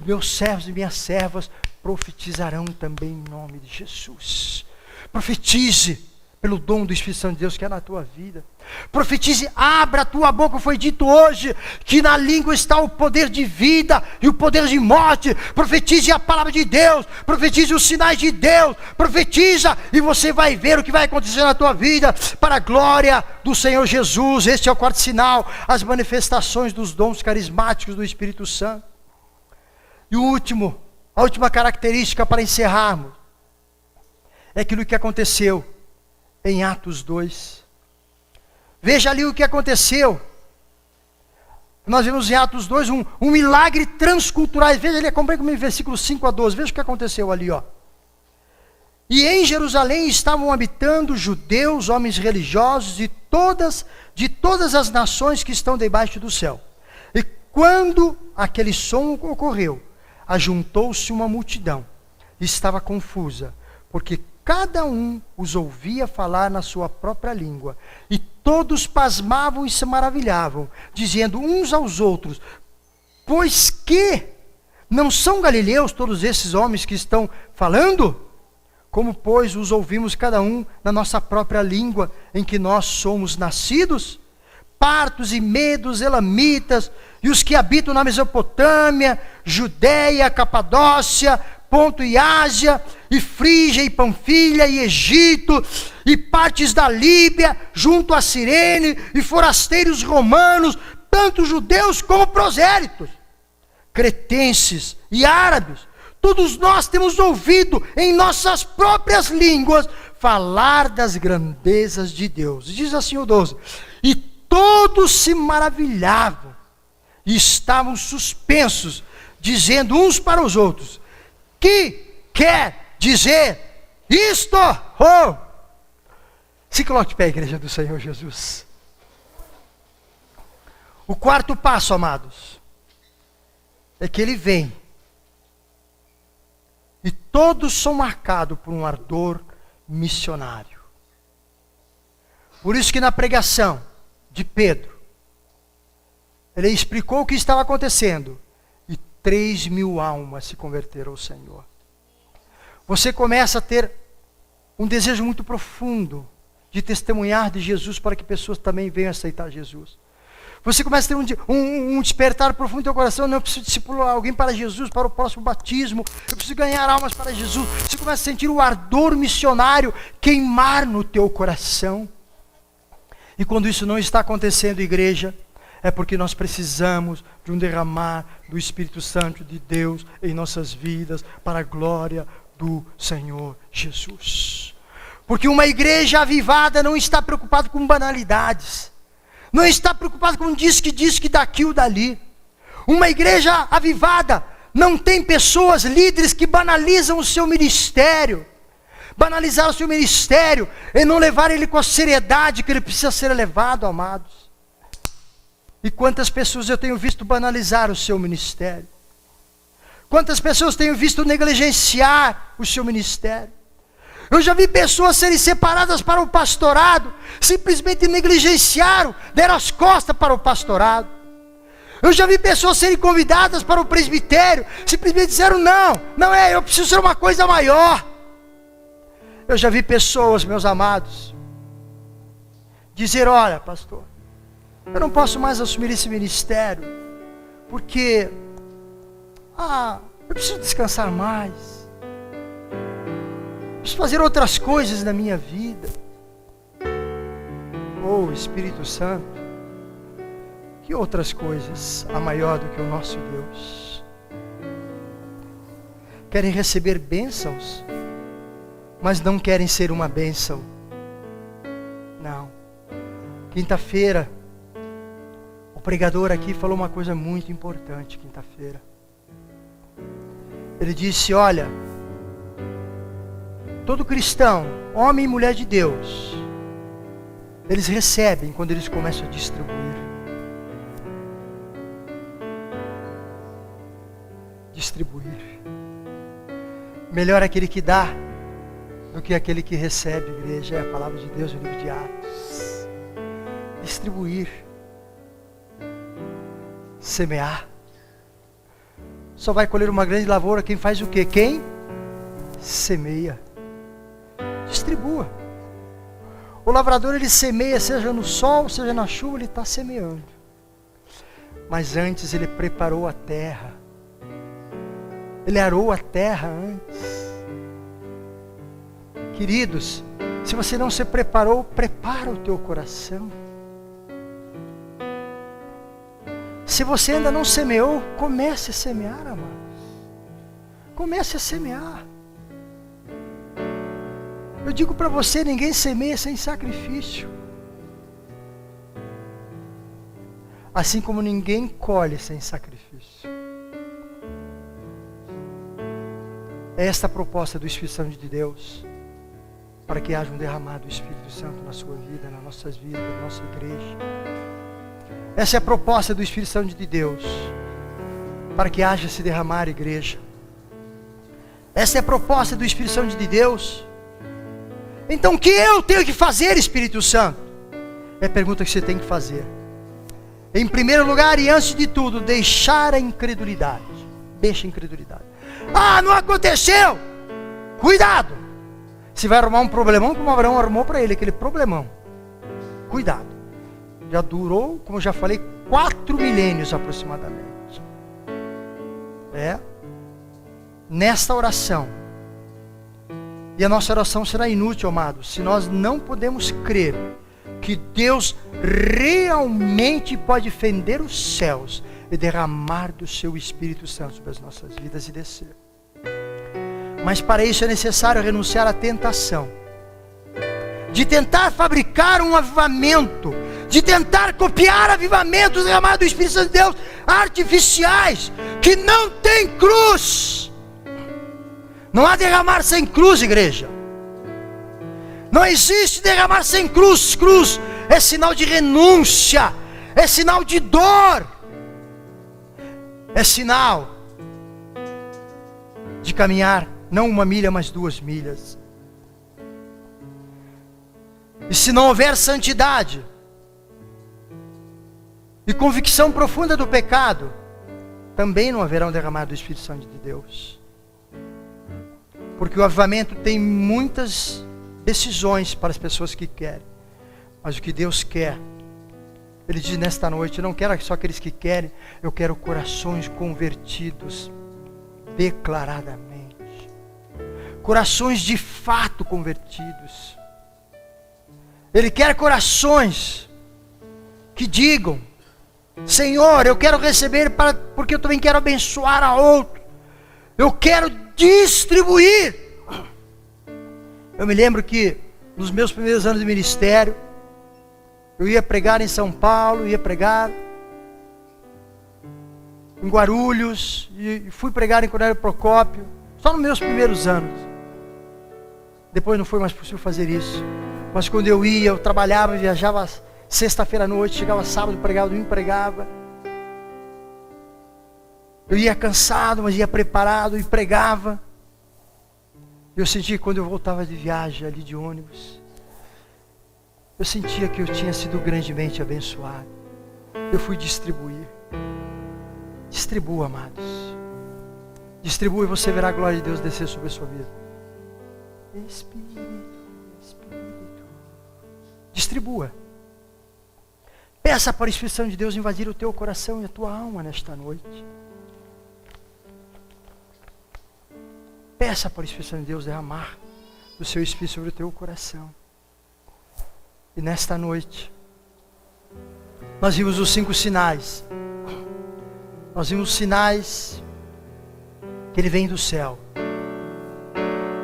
meus servos e minhas servas profetizarão também em nome de Jesus. Profetize pelo dom do Espírito Santo de Deus que é na tua vida. Profetize, abra a tua boca. Foi dito hoje que na língua está o poder de vida e o poder de morte. Profetize a palavra de Deus, profetize os sinais de Deus, profetiza e você vai ver o que vai acontecer na tua vida, para a glória do Senhor Jesus. Este é o quarto sinal, as manifestações dos dons carismáticos do Espírito Santo. E a última característica para encerrarmos, é aquilo que aconteceu em Atos 2. Veja ali o que aconteceu. Nós vemos em Atos 2 um milagre transcultural. Veja ali, acompanha comigo, versículos 5 a 12. Veja o que aconteceu ali, ó. E em Jerusalém estavam habitando judeus, homens religiosos de todas as nações que estão debaixo do céu. E quando aquele som ocorreu, ajuntou-se uma multidão. Estava confusa, porque cada um os ouvia falar na sua própria língua, e todos pasmavam e se maravilhavam, dizendo uns aos outros, pois que não são galileus todos esses homens que estão falando? Como, pois, os ouvimos cada um na nossa própria língua, em que nós somos nascidos? Partos e medos, elamitas, e os que habitam na Mesopotâmia, Judeia, Capadócia, Ponto e Ásia, e Frígia, e Panfilha, e Egito, e partes da Líbia, junto a Cirene, e forasteiros romanos, tanto judeus como prosélitos, cretenses e árabes, todos nós temos ouvido em nossas próprias línguas falar das grandezas de Deus. Diz assim o 12, e todos se maravilhavam, e estavam suspensos, dizendo uns para os outros, que quer dizer isto? Oh! Se coloque de pé, igreja do Senhor Jesus. O quarto passo, amados, é que ele vem, e todos são marcados por um ardor missionário. Por isso que na pregação de Pedro, ele explicou o que estava acontecendo, 3.000 almas se converteram ao Senhor. Você começa a ter um desejo muito profundo de testemunhar de Jesus para que pessoas também venham aceitar Jesus. Você começa a ter um despertar profundo no teu coração. Não, eu preciso discipular alguém para Jesus, para o próximo batismo. Eu preciso ganhar almas para Jesus. Você começa a sentir o ardor missionário queimar no teu coração. E quando isso não está acontecendo, igreja, é porque nós precisamos de um derramar do Espírito Santo de Deus em nossas vidas, para a glória do Senhor Jesus. Porque uma igreja avivada não está preocupada com banalidades, não está preocupada com diz-que daqui ou dali. Uma igreja avivada não tem pessoas, líderes que banalizam o seu ministério, banalizar o seu ministério e não levar ele com a seriedade que ele precisa ser levado, amados. E quantas pessoas eu tenho visto banalizar o seu ministério? Quantas pessoas tenho visto negligenciar o seu ministério? Eu já vi pessoas serem separadas para o pastorado, simplesmente negligenciaram, deram as costas para o pastorado. Eu já vi pessoas serem convidadas para o presbitério, simplesmente disseram, eu preciso ser uma coisa maior. Eu já vi pessoas, meus amados, dizer, olha, pastor, eu não posso mais assumir esse ministério, porque eu preciso descansar mais, preciso fazer outras coisas na minha vida. Oh, Espírito Santo, que outras coisas há maior do que o nosso Deus? querem receber bênçãos, mas não querem ser uma bênção. Não. Quinta-feira, o pregador aqui falou uma coisa muito importante, quinta-feira. Ele disse, olha, todo cristão, homem e mulher de Deus, eles recebem quando eles começam a distribuir. Distribuir. Melhor aquele que dá do que aquele que recebe, igreja. É a palavra de Deus no livro de Atos. Distribuir. Semear. Só vai colher uma grande lavoura quem faz o quê? Quem semeia. Distribua. O lavrador, ele semeia, seja no sol, seja na chuva, ele está semeando. Mas antes ele preparou a terra. Ele arou a terra antes. Queridos, se você não se preparou, prepara o teu coração. Se você ainda não semeou, comece a semear, amados. Comece a semear. Eu digo para você, ninguém semeia sem sacrifício. Assim como ninguém colhe sem sacrifício. É esta a proposta do Espírito Santo de Deus, para que haja um derramado do Espírito Santo na sua vida, nas nossas vidas, na nossa igreja. Essa é a proposta do Espírito Santo de Deus, para que haja se derramar, igreja. Essa é a proposta do Espírito Santo de Deus. Então o que eu tenho que fazer, Espírito Santo? É a pergunta que você tem que fazer. Em primeiro lugar e antes de tudo, deixar a incredulidade. Deixa a incredulidade. Ah, não aconteceu! Cuidado! Você vai arrumar um problemão como Abraão arrumou para ele, aquele problemão. Cuidado. Já durou, como eu já falei, 4 milênios aproximadamente. Nesta oração. E a nossa oração será inútil, amados, se nós não podemos crer que Deus realmente pode fender os céus e derramar do seu Espírito Santo sobre as nossas vidas e descer. Mas para isso é necessário renunciar à tentação de tentar fabricar um avivamento, de tentar copiar avivamentos derramados do Espírito Santo de Deus artificiais, que não tem cruz. Não há derramar sem cruz, igreja. Não existe derramar sem cruz. Cruz é sinal de renúncia, é sinal de dor, é sinal de caminhar não 1 milha, mas 2 milhas. E se não houver santidade e convicção profunda do pecado, também não haverá um derramar do Espírito Santo de Deus. Porque o avivamento tem muitas decisões para as pessoas que querem. Mas o que Deus quer, Ele diz nesta noite, eu não quero só aqueles que querem, eu quero corações convertidos declaradamente. Corações de fato convertidos. Ele quer corações que digam, Senhor, eu quero receber porque eu também quero abençoar a outro. Eu quero distribuir. Eu me lembro que nos meus primeiros anos de ministério, eu ia pregar em São Paulo, ia pregar em Guarulhos, e fui pregar em Cornélio Procópio, só nos meus primeiros anos. Depois não foi mais possível fazer isso. Mas quando eu ia, eu trabalhava, viajava sexta-feira à noite, chegava sábado, pregava, domingo pregava. Eu ia cansado, mas ia preparado e pregava. Eu sentia que quando eu voltava de viagem ali de ônibus, eu sentia que eu tinha sido grandemente abençoado. Eu fui distribuir. Distribua, amados. Distribua e você verá a glória de Deus descer sobre a sua vida. Espírito, Espírito. Distribua. Peça para a Espírito Santo de Deus invadir o teu coração e a tua alma nesta noite. Peça para o Espírito Santo de Deus derramar o seu Espírito sobre o teu coração. E nesta noite, nós vimos os 5 sinais. Nós vimos os sinais que Ele vem do céu.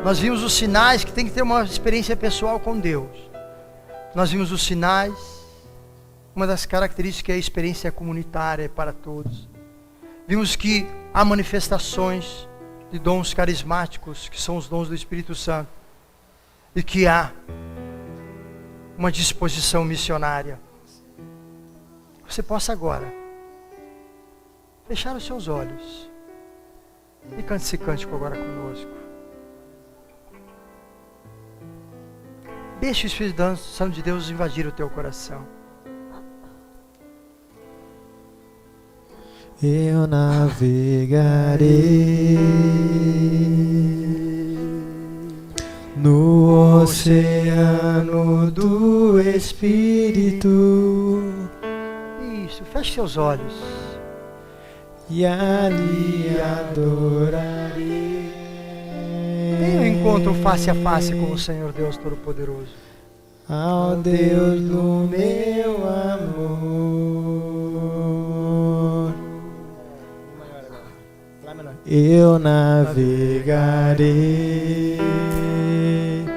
Nós vimos os sinais, que tem que ter uma experiência pessoal com Deus. Nós vimos os sinais. Uma das características é a experiência comunitária para todos. Vimos que há manifestações de dons carismáticos, que são os dons do Espírito Santo. E que há uma disposição missionária. Você possa agora fechar os seus olhos e cante esse cântico agora conosco. Deixe o Espírito Santo de Deus invadir o teu coração. Eu navegarei no oceano do Espírito. Isso, feche seus olhos. E ali adorarei. Tenha um encontro face a face com o Senhor Deus Todo-Poderoso. Ao Deus do meu amor, eu navegarei.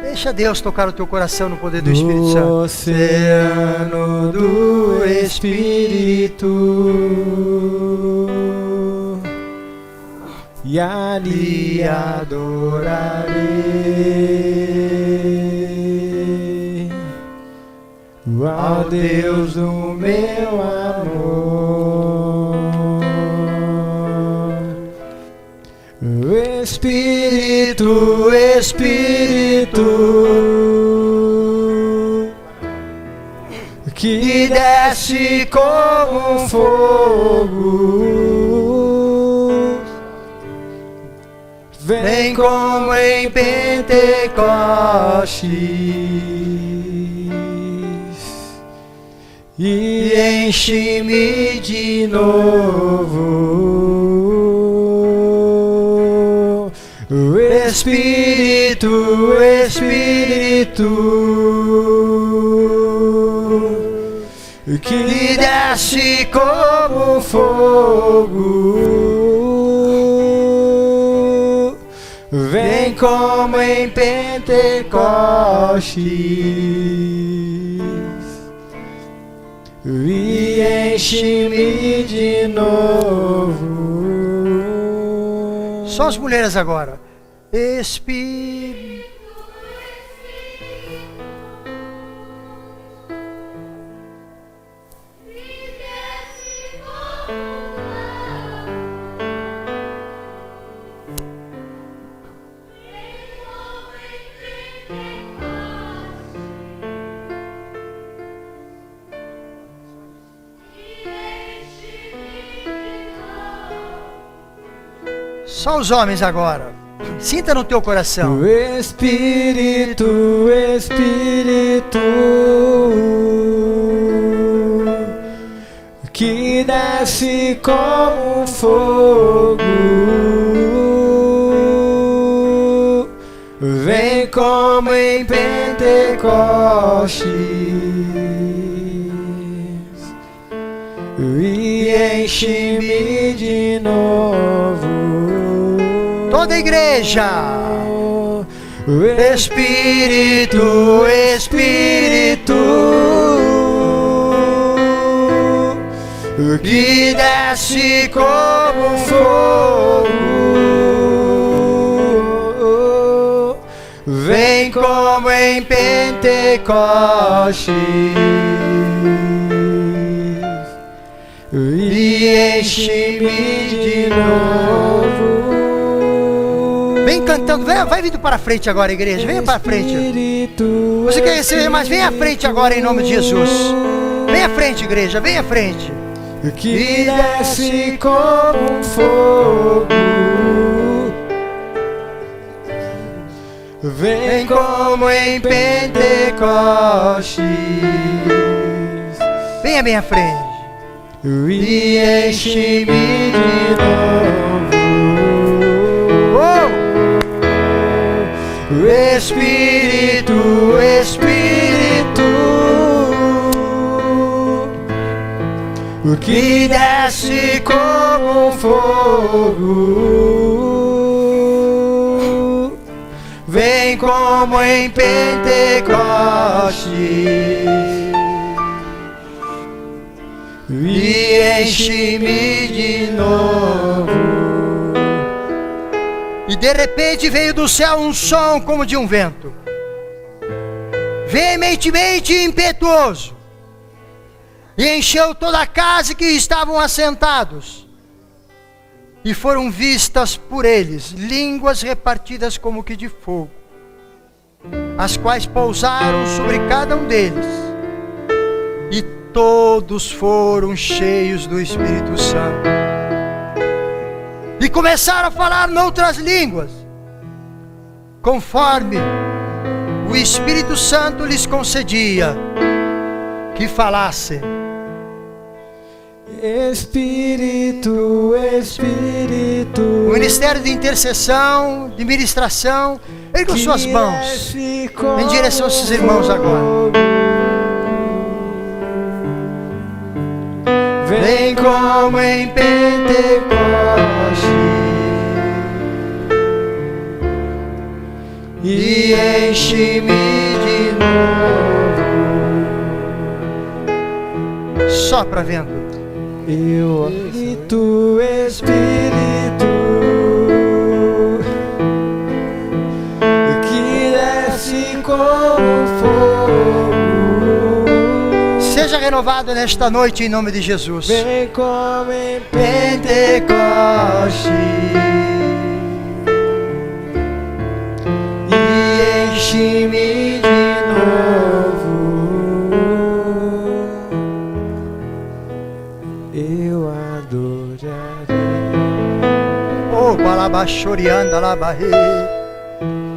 Deixa Deus tocar o teu coração no poder do Espírito Santo. No oceano do Espírito, e ali adorarei ao Deus do meu amor. Espírito, Espírito, que desce como fogo, vem como em Pentecostes e enche-me de novo. Espírito, Espírito, que desce como fogo, vem como em Pentecostes e enche-me de novo. Só as mulheres agora. Espírito. Só os homens agora. Sinta no teu coração. Espírito, Espírito, que desce como fogo, vem como em Pentecostes e enche-me de novo. Toda a igreja. Espírito, Espírito, que desce como fogo, vem como em Pentecostes e enche-me de novo. Vem cantando, vai vindo para frente agora, igreja. Venha para frente. Você quer receber mais? Vem à frente agora em nome de Jesus. Vem à frente, igreja, vem à frente. Que desce como fogo, vem como em Pentecostes. Venha bem à frente. E enche-me de novo. Espírito, Espírito, que desce como fogo, vem como em Pentecostes e enche-me de novo. E de repente veio do céu um som como de um vento, veementemente impetuoso, e encheu toda a casa que estavam assentados. E foram vistas por eles línguas repartidas como que de fogo, as quais pousaram sobre cada um deles, e todos foram cheios do Espírito Santo, e começaram a falar noutras línguas, conforme o Espírito Santo lhes concedia que falassem. Espírito, Espírito, O ministério de intercessão, de ministração, ergam suas mãos em direção a esses irmãos agora. vem como em Pentecostes e enche-me de novo. Sopra vento. Eu habito, Espírito, que desce como fogo. Seja renovado nesta noite em nome de Jesus. Vem como em Pentecostes e enche-me de novo. Eu adorarei Oh, balabachorianda labarre.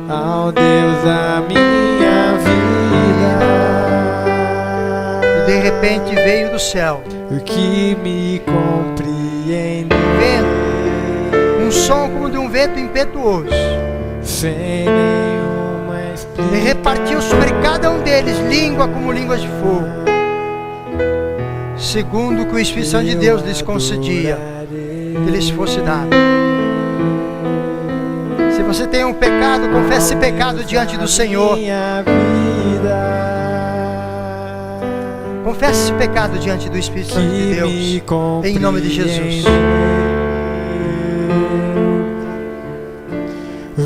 ao Deus da minha vida, E de repente veio do céu que me compreende, um som como de um vento impetuoso, sem nenhuma e explicação. repartiu sobre cada um deles língua como línguas de fogo, segundo o que o Espírito Santo de Deus lhes concedia que lhes fosse dado. Se você tem um pecado, confesse esse pecado diante do Senhor. Minha vida, Confesse esse pecado diante do Espírito Santo de Deus, em nome de Jesus.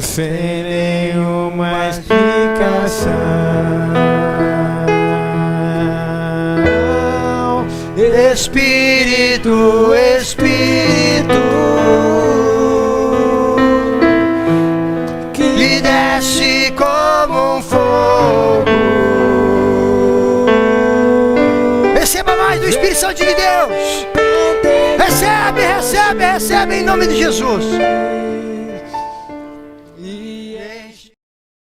Sem nenhuma explicação. Espírito, Espírito, que desce como um fogo. Receba mais do Espírito Santo de Deus. Recebe, recebe, recebe em nome de Jesus.